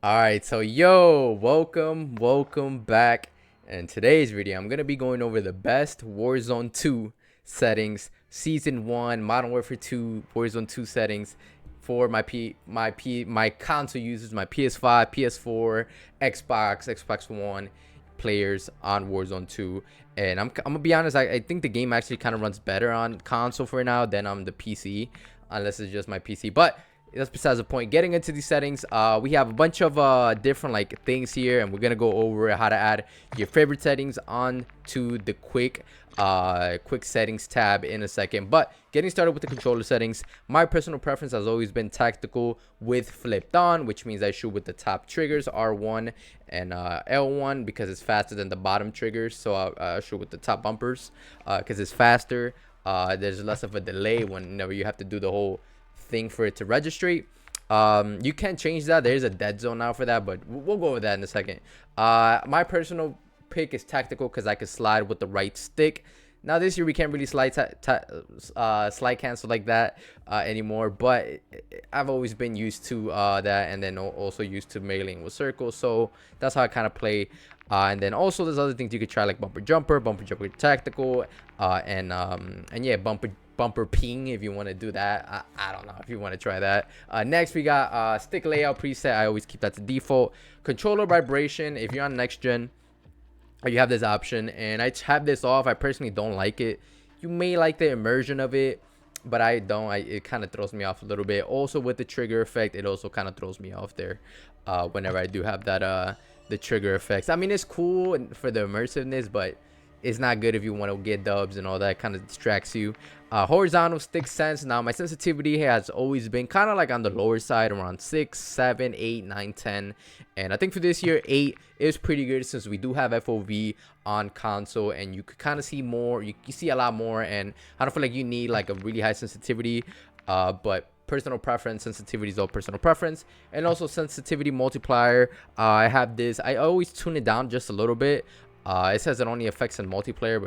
All right, so welcome back. In today's video, I'm gonna be going over the best Warzone 2 settings, Season 1, Modern Warfare 2, Warzone 2 settings for my console users, my PS5, PS4, Xbox One players on Warzone 2. And I'm gonna be honest, I think the game actually kind of runs better on console for now than on the PC, unless it's just my PC. But that's besides the point. Getting into these settings, we have a bunch of different things here, and we're gonna go over how to add your favorite settings on to the quick settings tab in a second. But getting started with the controller settings, my personal preference has always been tactical with flipped on, which means I shoot with the top triggers R1 and L1 because it's faster than the bottom triggers. So I'll shoot with the top bumpers because it's faster. There's less of a delay whenever you have to do the whole thing for it to registrate. You can change that. There's a dead zone now for that, but we'll go over that in a second. My personal pick is tactical because I can slide with the right stick. Now this year we can't really slide cancel like that anymore, but I've always been used to that, and then also used to mailing with circles, so that's how I kind of play. And then also there's other things you could try, like bumper jumper tactical, and yeah, bumper ping if you want to do that. I don't know if you want to try that. Next we got stick layout preset. I always keep that to default. Controller vibration, if you're on next gen, you have this option, and I have this off. I personally don't like it. You may like the immersion of it, but I don't. It kind of throws me off a little bit. Also with the trigger effect, it also kind of throws me off there whenever I do have that the trigger effects. I mean, it's cool for the immersiveness, but it's not good if you want to get dubs and all that. Kind of distracts you. Horizontal stick sense. Now my sensitivity has always been kind of like on the lower side, around 6, 7, 8, 9, 10, and I think for this year 8 is pretty good since we do have FOV on console, and you could kind of see more. You see a lot more, and I don't feel like you need like a really high sensitivity, but personal preference. Sensitivity is all personal preference. And also sensitivity multiplier, I have this. I always tune it down just a little bit. It says it only affects in multiplayer,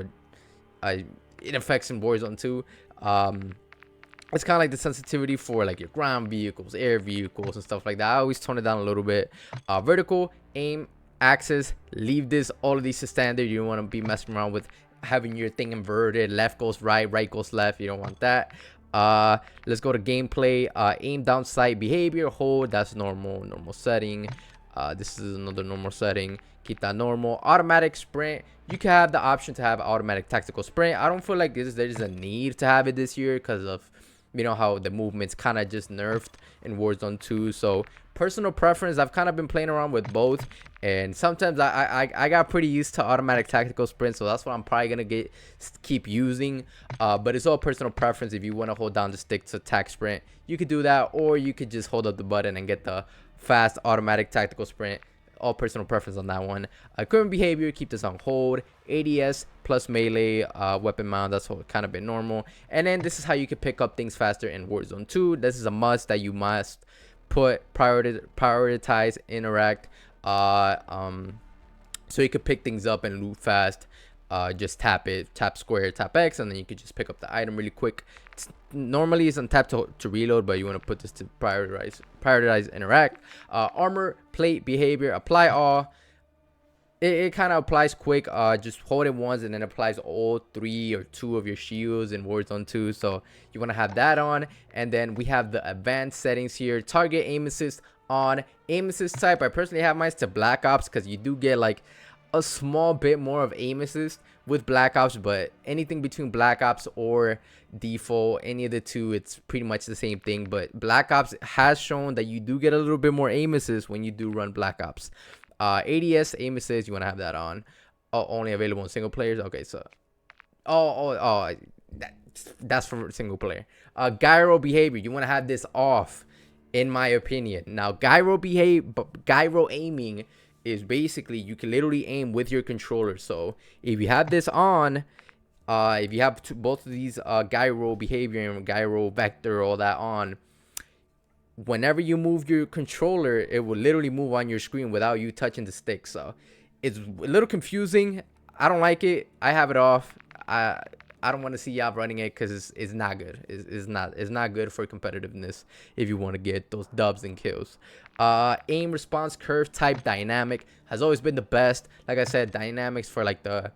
but it affects in Warzone too. It's kind of like the sensitivity for like your ground vehicles, air vehicles, and stuff like that. I always tone it down a little bit. Vertical aim axis, leave all of these to standard. You don't want to be messing around with having your thing inverted. Left goes right, right goes left. You don't want that. Let's go to gameplay. Aim down sight behavior, hold, that's normal setting. This is another normal setting. Keep that normal. Automatic sprint, you can have the option to have automatic tactical sprint. I don't feel like there's a need to have it this year because of, you know, how the movement's kind of just nerfed in Warzone 2. So personal preference, I've kind of been playing around with both, and sometimes I got pretty used to automatic tactical sprint, so that's what I'm probably gonna keep using. But it's all personal preference. If you want to hold down the stick to tac sprint, you could do that, or you could just hold up the button and get the fast automatic tactical sprint. All personal preference on that one. Current behavior, keep this on hold. ADS plus melee weapon mount, that's kind of been normal. And then this is how you can pick up things faster in Warzone 2. This is a must that you must put prioritize interact, so you could pick things up and loot fast. Just tap square, tap X, and then you could just pick up the item really quick. Normally it's on tap to reload, but you want to put this to prioritize interact. Armor plate behavior, apply all. It kind of applies quick. Just hold it once and then applies all 3 or 2 of your shields in Warzone 2, so you want to have that on. And then we have the advanced settings here. Target aim assist on. Aim assist type, I personally have mine to Black Ops because you do get like a small bit more of aim assist with Black Ops, but anything between Black Ops or default, any of the two, it's pretty much the same thing. But Black Ops has shown that you do get a little bit more aim assist when you do run Black Ops. ADS aim assist, you want to have that on. Only available in single players. Okay, so that's for single player. Gyro behavior, you want to have this off, in my opinion. Now gyro aiming is basically you can literally aim with your controller. So if you have this on, if you have both of these gyro behavior and gyro vector, all that on, whenever you move your controller, it will literally move on your screen without you touching the stick. So it's a little confusing. I don't like it. I have it off. I don't want to see y'all running it because it's not good. It's not good for competitiveness if you want to get those dubs and kills. Aim response curve type dynamic has always been the best. Like I said, dynamics for like the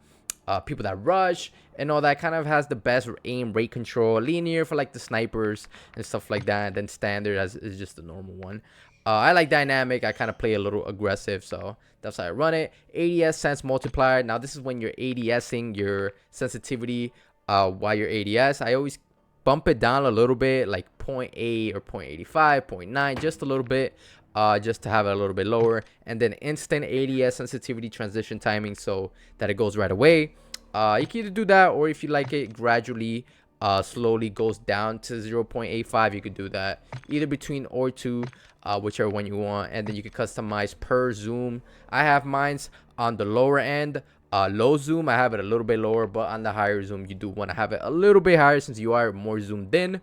people that rush and all that kind of has the best aim rate control. Linear for like the snipers and stuff like that. And then standard is just the normal one. I like dynamic. I kind of play a little aggressive, so that's how I run it. ADS sense multiplier. Now this is when you're ADSing your sensitivity while you're ADS. I always bump it down a little bit, like 0.8 or 0.85, 0.9, just a little bit, just to have it a little bit lower. And then instant ADS sensitivity transition timing, so that it goes right away. You can either do that, or if you like it gradually, slowly goes down to 0.85, you could do that either between or two, whichever one you want. And then you can customize per zoom. I have mine's on the lower end. Low zoom, I have it a little bit lower, but on the higher zoom, you do want to have it a little bit higher since you are more zoomed in,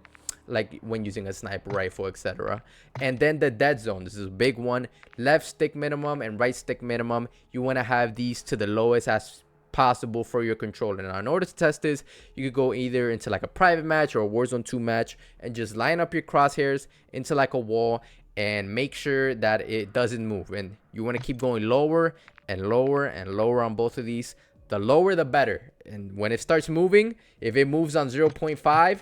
like when using a sniper rifle, etc. And then the dead zone, this is a big one. Left stick minimum and right stick minimum, you want to have these to the lowest as possible for your controller. Now in order to test this, you could go either into like a private match or a Warzone 2 match and just line up your crosshairs into like a wall and make sure that it doesn't move. And you want to keep going lower and lower and lower on both of these. The lower the better. And when it starts moving, if it moves on 0.5,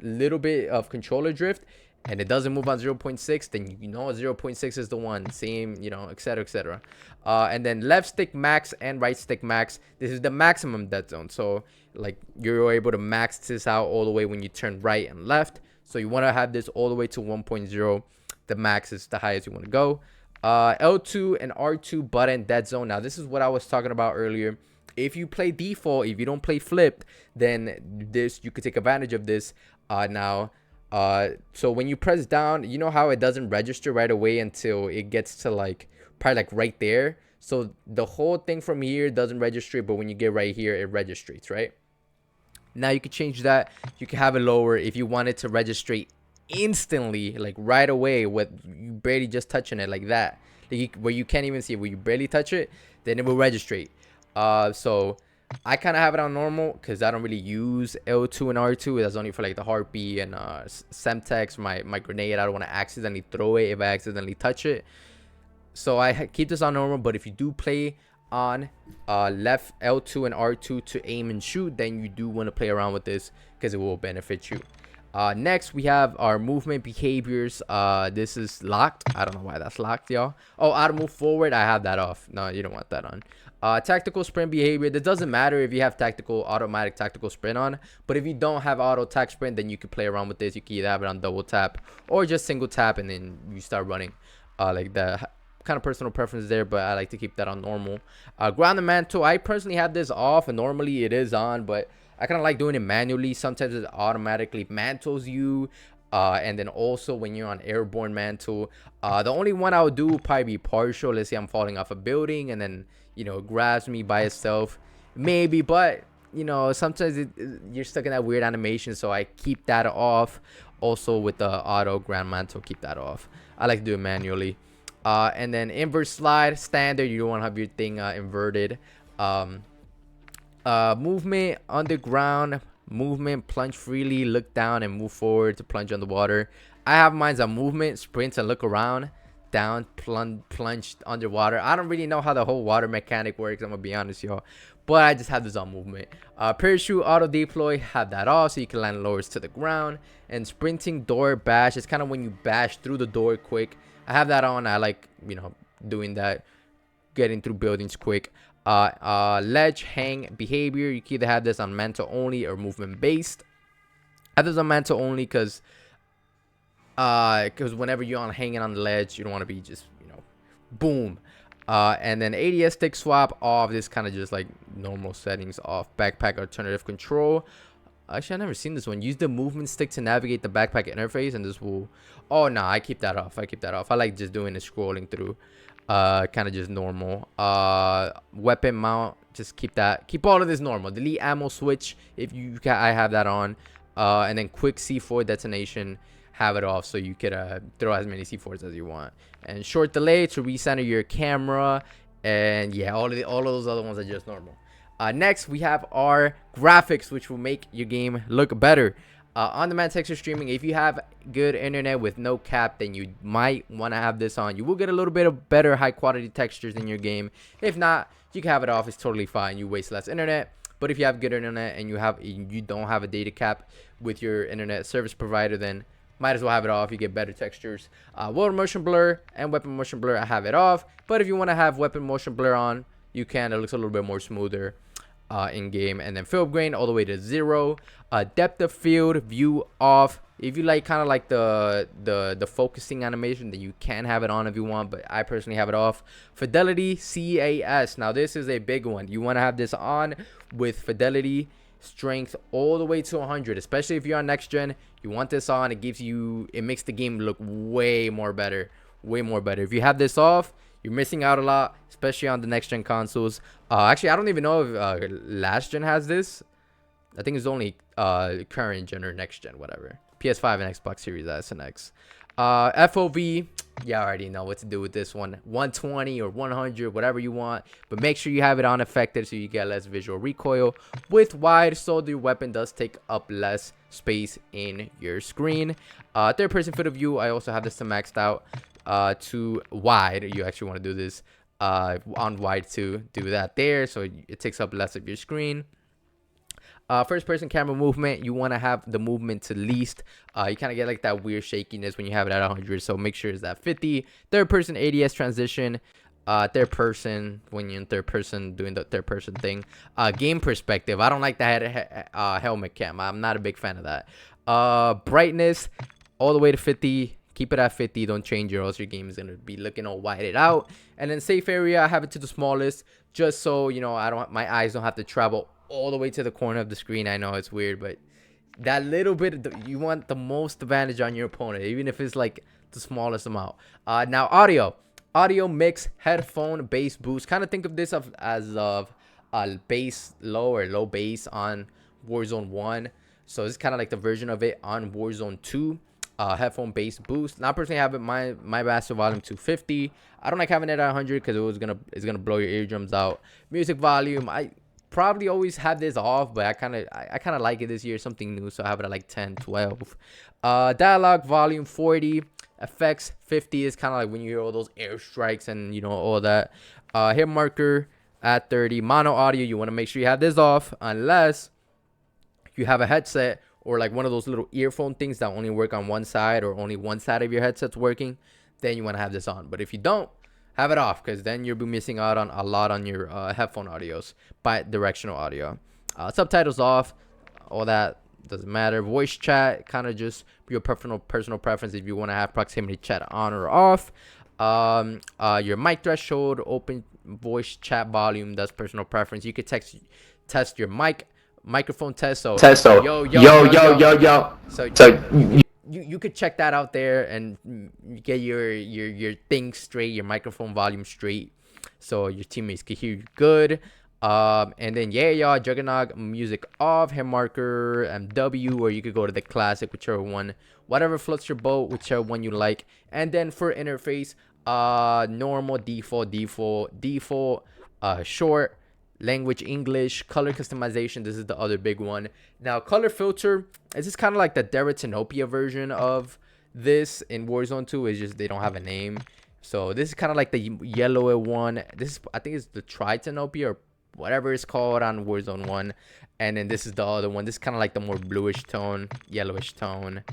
little bit of controller drift, and it doesn't move on 0.6, then you know 0.6 is the one. Same, you know, etc, etc. And then left stick max and right stick max, this is the maximum dead zone. So like you're able to max this out all the way when you turn right and left. So you want to have this all the way to 1.0. The max is the highest you want to go. L2 and R2 button dead zone. Now this is what I was talking about earlier. If you play default, if you don't play flipped, then this, you could take advantage of this. So when you press down, you know how it doesn't register right away until it gets to like probably like right there. So the whole thing from here doesn't register, but when you get right here, it registers, right? Now you can change that. You can have it lower if you want it to register instantly, like right away, with you barely just touching it like that, like where you can't even see it, where you barely touch it, then it will register. So I kind of have it on normal because I don't really use L2 and R2. That's only for like the heartbeat and Semtex, my grenade. I don't want to accidentally throw it if I accidentally touch it. So I keep this on normal. But if you do play on left L2 and R2 to aim and shoot, then you do want to play around with this because it will benefit you. Next we have our movement behaviors. This is locked. I don't know why that's locked, y'all. Oh, auto move forward, I have that off. No, you don't want that on. Tactical sprint behavior, that doesn't matter if you have automatic tactical sprint on, but if you don't have auto tac sprint, then you can play around with this. You can either have it on double tap or just single tap, and then you start running. Like the kind of personal preference there, but I like to keep that on normal. Ground and mantle, I personally have this off, and normally it is on, but I kind of like doing it manually. Sometimes it automatically mantles you. And then also when you're on airborne mantle, the only one I would do would probably be partial. Let's say I'm falling off a building and then, you know, it grabs me by itself. Maybe, but, you know, sometimes you're stuck in that weird animation. So I keep that off. Also with the auto ground mantle, keep that off. I like to do it manually. And then invert slide, standard. You don't want to have your thing inverted. Movement underground, movement plunge freely, look down and move forward to plunge underwater. I have mine's on movement, sprint and look around, down, plunge underwater. I don't really know how the whole water mechanic works, I'm gonna be honest, y'all, but I just have this on movement. Parachute auto deploy, have that off so you can land lowers to the ground. And sprinting door bash, it's kind of when you bash through the door quick. I have that on. I like, you know, doing that, getting through buildings quick. Ledge hang behavior, you can either have this on mantle only or movement based. I have this on mantle only because whenever you're on hanging on the ledge, you don't want to be just, you know, boom. And then ADS stick swap off. This kind of just like normal settings off. Backpack alternative control, actually I've never seen this one. Use the movement stick to navigate the backpack interface, and this will, oh no, I keep that off. I like just doing it, scrolling through. Kind of just normal. Weapon mount, just keep all of this normal. Delete ammo switch if you can. I have that on. And then quick C4 detonation, have it off so you could throw as many C4s as you want. And short delay to recenter your camera. And yeah, all of those other ones are just normal. Next we have our graphics, which will make your game look better. On-demand texture streaming. If you have good internet with no cap, then you might want to have this on. You will get a little bit of better high quality textures in your game. If not, you can have it off. It's totally fine. You waste less internet. But if you have good internet and you don't have a data cap with your internet service provider, then might as well have it off. You get better textures. World motion blur and weapon motion blur, I have it off. But if you want to have weapon motion blur on, you can. It looks a little bit more smoother in game. And then field grain all the way to 0. Depth of field view off. If you like kind of like the focusing animation, then you can have it on if you want, but I personally have it off. Fidelity CAS. Now this is a big one. You want to have this on with fidelity strength all the way to 100, especially if you're on next gen. You want this on. It makes the game look way more better. If you have this off, you're missing out a lot, especially on the next gen consoles. Actually, I don't even know if last gen has this. I think it's only current gen or next gen, whatever. PS5 and Xbox Series S and X. FOV, you already know what to do with this one. 120 or 100, whatever you want. But make sure you have it unaffected so you get less visual recoil. With wide, so the weapon does take up less space in your screen. Third person field of view, I also have this to maxed out. To wide, you actually want to do this on wide to do that there. So it takes up less of your screen. First person camera movement, you want to have the movement to least. You kind of get like that weird shakiness when you have it at 100, so make sure it's at 50. Third person ADS transition, third person when you're in third person doing the third person thing. Game perspective, I don't like that helmet cam. I'm not a big fan of that. Brightness all the way to 50. Keep it at 50. Don't change it, or else your game is gonna be looking all whited out. And then safe area, I have it to the smallest, just so you know my eyes don't have to travel all the way to the corner of the screen. I know it's weird, but that little bit, you want the most advantage on your opponent, even if it's like the smallest amount. Now audio mix, headphone, bass boost. Kind of think of this as bass low or low bass on Warzone 1. So it's kind of like the version of it on Warzone 2. Headphone bass boost. Now personally I have it my master volume to 50. I don't like having it at 100 because it's gonna blow your eardrums out. Music volume, I probably always have this off, but I kind of like it this year, something new, so I have it at like 10, 12. Dialogue volume 40. Effects 50 is kind of like when you hear all those airstrikes and you know all that. Hit marker at 30. Mono audio, you want to make sure you have this off unless you have a headset or like one of those little earphone things that only work on one side, or only one side of your headset's working. Then you want to have this on. But if you don't, have it off, because then you'll be missing out on a lot on your headphone audios, bi-directional audio. Subtitles off, all that doesn't matter. Voice chat, kind of just your personal preference if you want to have proximity chat on or off. Your mic threshold, open voice chat volume, that's personal preference. You could test your microphone test. So yo. So you could check that out there and get your thing straight, your microphone volume straight, so your teammates can hear you good. And then Juggernaut music off, hit marker MW, or you could go to the classic, whichever one, whatever floats your boat, whichever one you like. And then for interface, normal, default, short, language English, color customization, this is the other big one. Now color filter, this is kind of like the Deratinopia version of this in Warzone 2. It's just they don't have a name. So this is kind of like the yellower one. This, I think, is the Tritanopia or whatever it's called on Warzone 1. And then this is the other one. This is kind of like the more bluish tone, yellowish tone,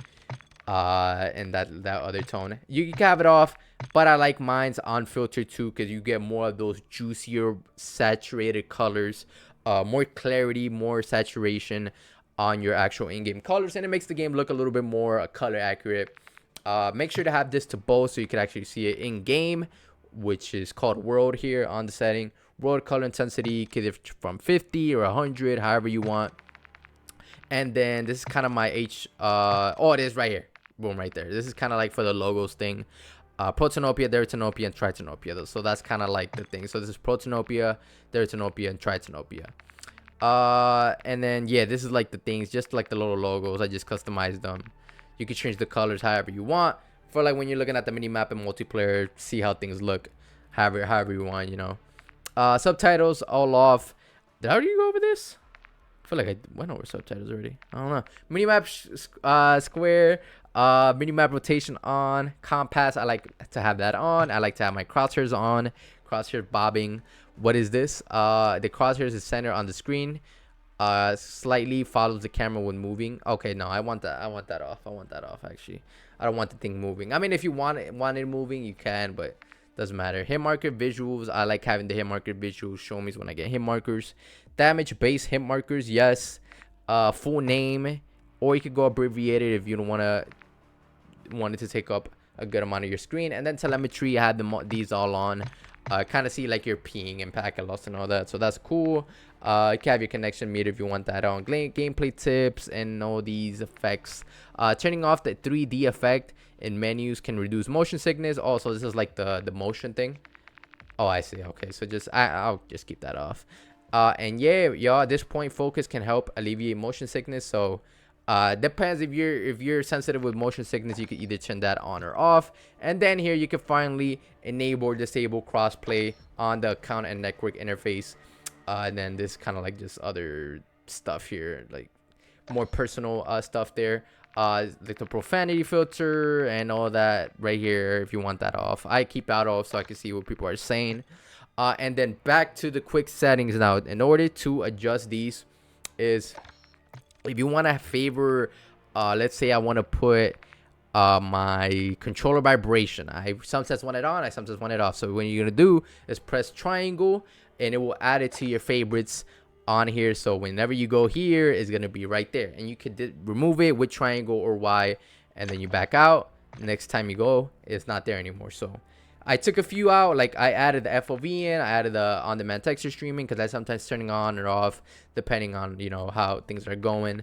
and that other tone. You can have it off, but I like mine's on filter too, because you get more of those juicier saturated colors, more clarity, more saturation on your actual in-game colors, and it makes the game look a little bit more color accurate. Make sure to have this to both so you can actually see it in game, which is called world here on the setting. World color intensity, from 50 or 100, however you want. And then this is kind of my it is right here. Boom, right there. This is kind of like for the logos thing. Protanopia, Deratinopia, and Tritanopia. So that's kind of like the thing. So this is Protanopia, Deratinopia, and Tritanopia. And then this is like the things, just like the little logos. I just customized them. You can change the colors however you want, for like when you're looking at the mini map in multiplayer, see how things look however you want, you know. Subtitles all off. Did I already go over this? I feel like I went over subtitles already. I don't know. Minimap square, minimap rotation on, compass. I like to have that on. I like to have my crosshairs on, crosshair bobbing. What is this? The crosshairs is centered on the screen. Slightly follows the camera when moving. Okay, no, I want that off. I want that off actually. I don't want the thing moving. I mean, if you want it moving, you can, but doesn't matter. Hit marker visuals. I like having the hit marker visuals show me when I get hit markers. Damage base hit markers, yes. Full name, or you could go abbreviated if you don't want it to take up a good amount of your screen. And then telemetry, I had these all on. Kind of see like you're peeing and packet loss and all that, so that's cool. You can have your connection meter if you want that on. Gameplay tips and all these effects. Turning off the 3D effect in menus can reduce motion sickness. Also, this is like the motion thing. Oh, I see. Okay, so I'll just keep that off. And yeah, y'all, at this point, focus can help alleviate motion sickness. So depends if you're sensitive with motion sickness, you can either turn that on or off. And then here you can finally enable or disable crossplay on the account and network interface. And then this kind of like just other stuff here, like more personal stuff there. Like the profanity filter and all that right here. If you want that off, I keep that off so I can see what people are saying. And then back to the quick settings now. In order to adjust these, is if you want to favor, let's say I want to put my controller vibration. I sometimes want it on, I sometimes want it off. So what you're gonna do is press triangle, and it will add it to your favorites on here. So whenever you go here, it's gonna be right there, and you could remove it with triangle or Y, and then you back out. Next time you go, it's not there anymore. So I took a few out. Like I added the FOV in, I added the on-demand texture streaming because I sometimes turning on or off depending on how things are going.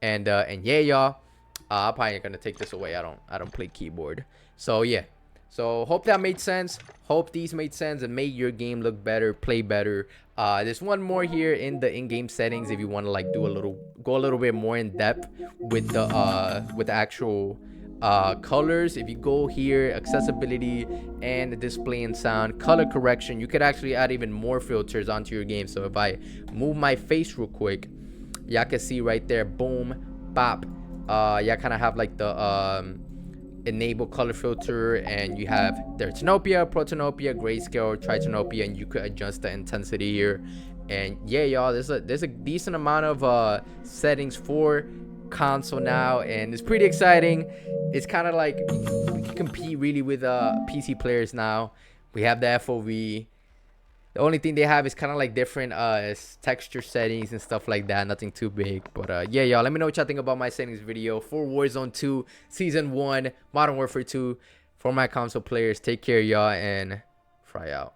And yeah, y'all, I'm probably gonna take this away. I don't play keyboard. So yeah. So hope that made sense. Hope these made sense and made your game look better, play better. There's one more here in the in-game settings if you want to like go a little bit more in depth with the actual colors. If you go here, accessibility and the display and sound, color correction, you could actually add even more filters onto your game. So if I move my face real quick, y'all can see right there, boom, bop. Y'all kind of have like the enable color filter, and you have their Tenopia, Protanopia, Grayscale, Tritanopia, and you could adjust the intensity here. And yeah, y'all, there's a decent amount of settings for console now, and it's pretty exciting. It's kind of like we can compete really with PC players now. We have the FOV. The only thing they have is kind of like different texture settings and stuff like that. Nothing too big. But yeah, y'all, let me know what y'all think about my settings video for Warzone 2 Season 1 Modern Warfare 2 for my console players. Take care, y'all, and fry out.